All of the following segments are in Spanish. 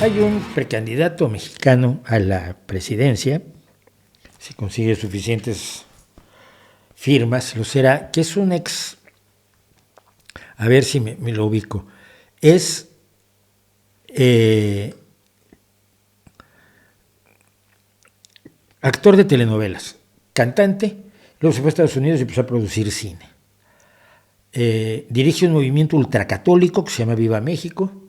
Hay un precandidato mexicano a la presidencia, si consigue suficientes firmas, lo será, que es un ex, a ver si me lo ubico, es actor de telenovelas, cantante, luego se fue a Estados Unidos y empezó a producir cine. Dirige un movimiento ultracatólico que se llama Viva México,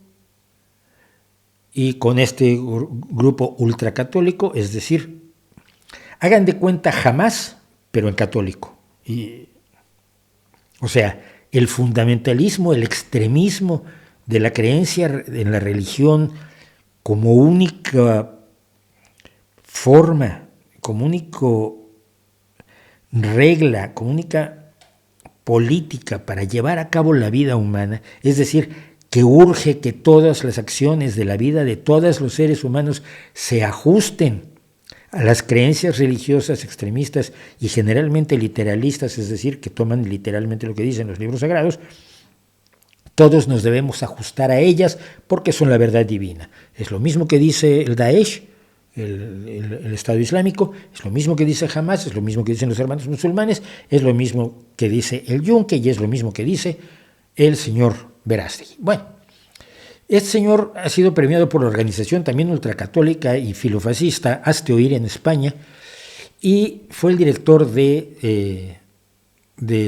y con este grupo ultracatólico, es decir, hagan de cuenta Hamás, pero en católico. O sea, el fundamentalismo, el extremismo de la creencia en la religión como única forma, como única regla, como única política para llevar a cabo la vida humana, es decir, que urge que todas las acciones de la vida de todos los seres humanos se ajusten a las creencias religiosas extremistas y generalmente literalistas, es decir, que toman literalmente lo que dicen los libros sagrados. Todos nos debemos ajustar a ellas porque son la verdad divina. Es lo mismo que dice el Daesh, el Estado Islámico, es lo mismo que dice Hamás, es lo mismo que dicen los hermanos musulmanes, es lo mismo que dice el Yunque y es lo mismo que dice el señor Verástegui. Bueno, este señor ha sido premiado por la organización también ultracatólica y filofascista Hazte Oír en España, y fue el director de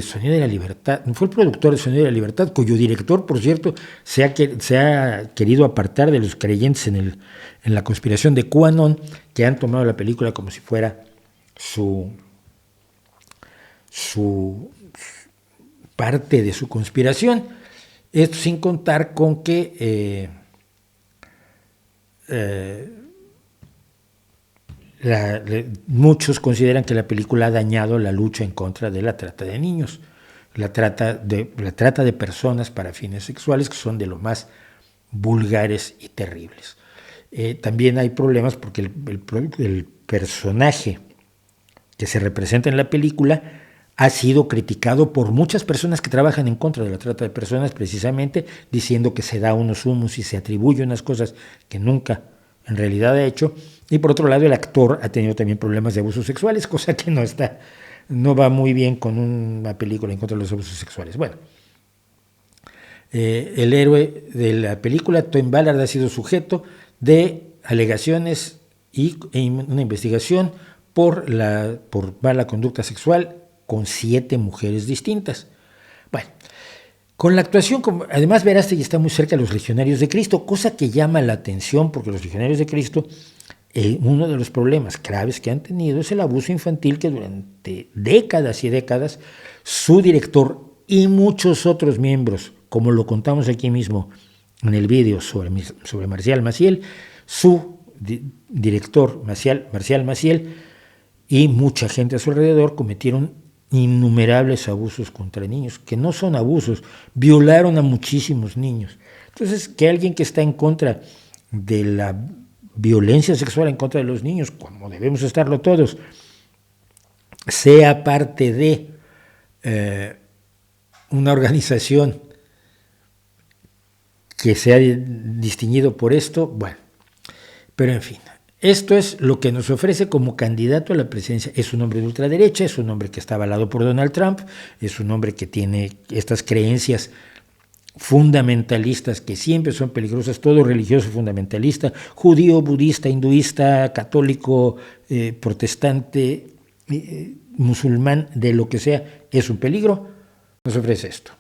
Sonido de la Libertad, fue el productor de Sonido de la Libertad, cuyo director, por cierto, se ha querido apartar de los creyentes en la conspiración de QAnon, que han tomado la película como si fuera su parte de su conspiración. Esto sin contar con que muchos consideran que la película ha dañado la lucha en contra de la trata de niños, la trata de personas para fines sexuales, que son de lo más vulgares y terribles. También hay problemas porque el personaje que se representa en la película ha sido criticado por muchas personas que trabajan en contra de la trata de personas, precisamente diciendo que se da unos humos y se atribuye unas cosas que nunca en realidad ha hecho. Y por otro lado, el actor ha tenido también problemas de abusos sexuales, cosa que no va muy bien con una película en contra de los abusos sexuales. Bueno, el héroe de la película, Tom Ballard, ha sido sujeto de alegaciones e una investigación por mala conducta sexual con 7 mujeres distintas. Bueno, con la actuación, además Verástegui está muy cerca de los Legionarios de Cristo, cosa que llama la atención porque los Legionarios de Cristo, uno de los problemas graves que han tenido es el abuso infantil que durante décadas y décadas su director y muchos otros miembros, como lo contamos aquí mismo en el vídeo sobre Marcial Maciel, su director Marcial Maciel y mucha gente a su alrededor cometieron innumerables abusos contra niños, que no son abusos, violaron a muchísimos niños. Entonces, que alguien que está en contra de la violencia sexual en contra de los niños, como debemos estarlo todos, sea parte de una organización que se ha distinguido por esto, bueno, pero en fin. Esto es lo que nos ofrece como candidato a la presidencia. Es un hombre de ultraderecha, es un hombre que está avalado por Donald Trump, es un hombre que tiene estas creencias fundamentalistas que siempre son peligrosas, todo religioso fundamentalista, judío, budista, hinduista, católico, protestante, musulmán, de lo que sea, es un peligro. Nos ofrece esto.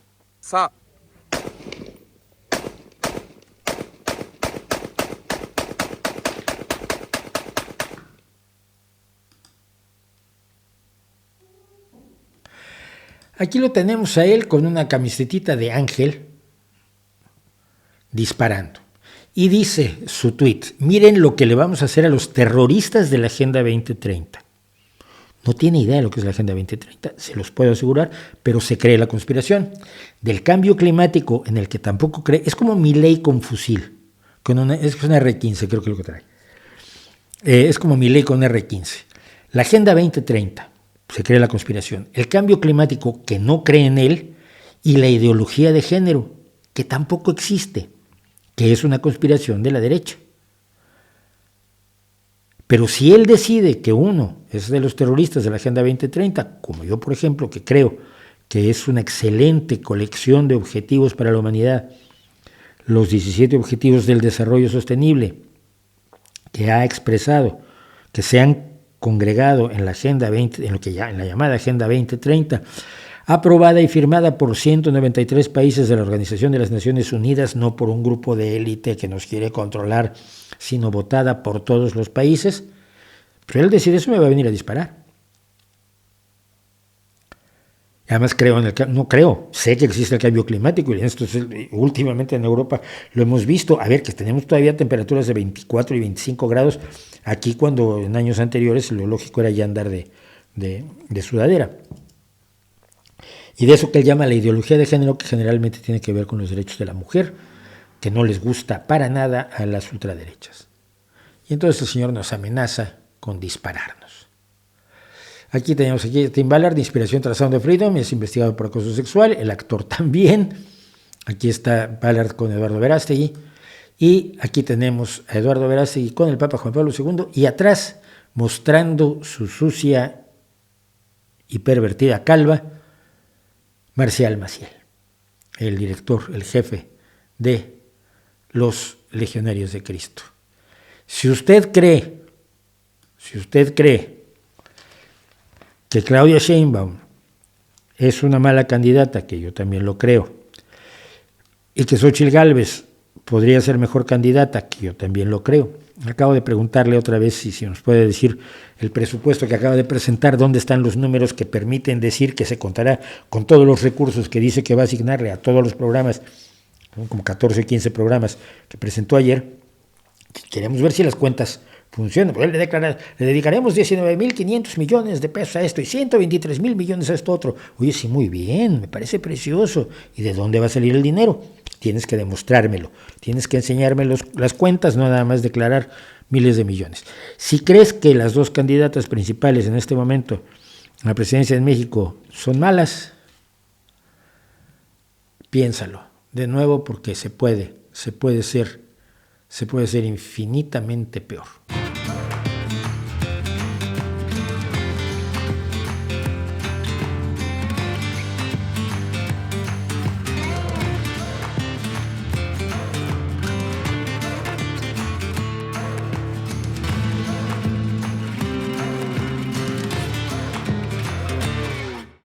Aquí lo tenemos a él con una camisetita de ángel disparando. Y dice su tweet: miren lo que le vamos a hacer a los terroristas de la Agenda 2030. No tiene idea de lo que es la Agenda 2030, se los puedo asegurar, pero se cree la conspiración. Del cambio climático, en el que tampoco cree, es como Milei con fusil. Es una R15, creo que es lo que trae. Es como Milei con R15. La Agenda 2030. Se cree la conspiración, el cambio climático, que no cree en él, y la ideología de género, que tampoco existe, que es una conspiración de la derecha. Pero si él decide que uno es de los terroristas de la Agenda 2030, como yo, por ejemplo, que creo que es una excelente colección de objetivos para la humanidad, los 17 Objetivos del Desarrollo Sostenible, que ha expresado, que se han congregado en la Agenda 20, en la llamada Agenda 2030, aprobada y firmada por 193 países de la Organización de las Naciones Unidas, no por un grupo de élite que nos quiere controlar, sino votada por todos los países. Pero él decide eso, me va a venir a disparar. Además sé que existe el cambio climático, y esto últimamente en Europa lo hemos visto. A ver, que tenemos todavía temperaturas de 24 y 25 grados, aquí cuando en años anteriores lo lógico era ya andar de sudadera. Y de eso que él llama la ideología de género, que generalmente tiene que ver con los derechos de la mujer, que no les gusta para nada a las ultraderechas. Y entonces el señor nos amenaza con dispararnos. Aquí tenemos Tim Ballard, de Inspiración tras Sound of Freedom, es investigado por acoso sexual, el actor también. Aquí está Ballard con Eduardo Verástegui. Y aquí tenemos a Eduardo Verástegui con el Papa Juan Pablo II, y atrás, mostrando su sucia y pervertida calva, Marcial Maciel, el director, el jefe de los Legionarios de Cristo. Si usted cree que Claudia Sheinbaum es una mala candidata, que yo también lo creo, y que Xóchitl Gálvez podría ser mejor candidata, que yo también lo creo. Acabo de preguntarle otra vez si nos puede decir el presupuesto que acaba de presentar, dónde están los números que permiten decir que se contará con todos los recursos que dice que va a asignarle a todos los programas, como 14 o 15 programas que presentó ayer. Queremos ver si las cuentas funcionan. Pues le dedicaremos 19.500 millones de pesos a esto y 123.000 millones a esto otro. Oye, sí, muy bien, me parece precioso. ¿Y de dónde va a salir el dinero? Tienes que demostrármelo, tienes que enseñarme las cuentas, no nada más declarar miles de millones. Si crees que las dos candidatas principales en este momento a la presidencia de México son malas, piénsalo de nuevo, porque se puede ser infinitamente peor.